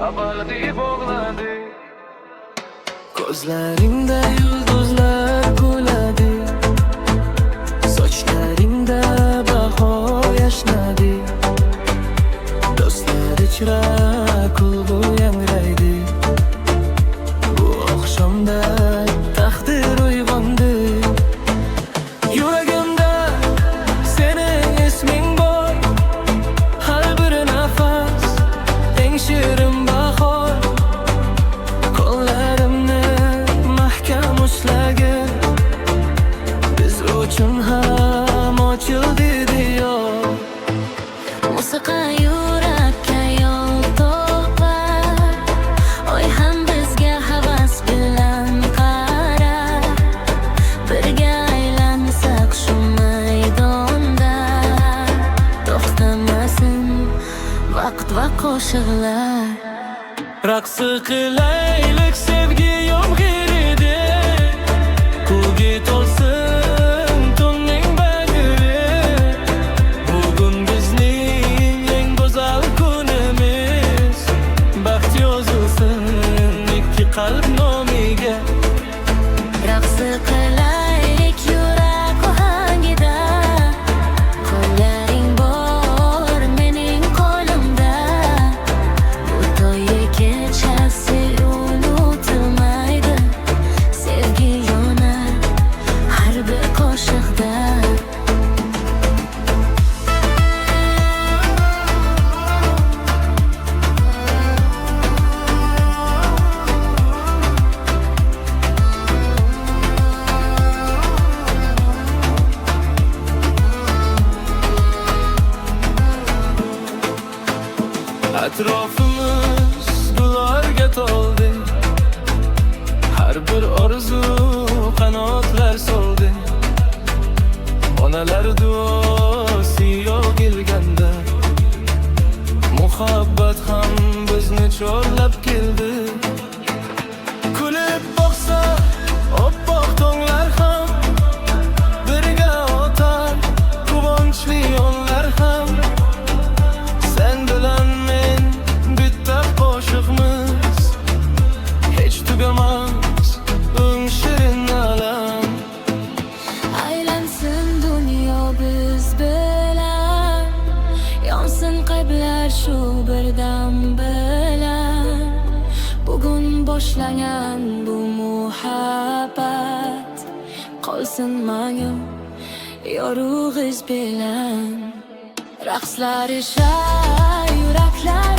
Abaldi bo'g'ladi. Ko'zlaringda yulduzlar kuladi, sochlaringda bahor yashnadi. Do'stlar ichra kulgu yangraydi, bu oqshomda taqdir uyg'ondi. Yuragimda sening isming bor, har bir nafas eng shirin bahor. Qo'llarimni mahkam ushlagin, biz uchun ham ochildi diyor. Musiqa yurakka yo'l topar, oy ham bizga havas bilan qarar. Birga aylansak shu maydonda, to'xtamasin vaqt va qo'shiqlar. Raqsi qilaylik sevgi yomg'irida, kulgi to'lsin tunning bag'ri. Bugun bizning eng go'zal kunimiz, baxt yozilsin ikki qalb nomiga. Raqsi qilaylik yurak ohangida, qo'llaring bor mening qo'limda. Bu to'y kechasi unutilmaydi, sevgi yonar har bir qo'shiqda. Atrofimiz gullarga to'ldi, har bir orzu qanotlar soldi. Onalar duosi yog'ilganda, muhabbat ham bizni chorlab keldi. Kulib boqsa oppoq tonglar ham, birga o'tar quvonchli onlar ham. Sen bilan men bitta qo'shiqmiz, hech tugamas eng shirin alam. Aylansin dunyo biz bilan, yonsin qalblar shu birdam bilan. Bugun boshlangan bu muhabbat qolsin ma'yum yorug'iz bilan. Raqslar isha yuraklar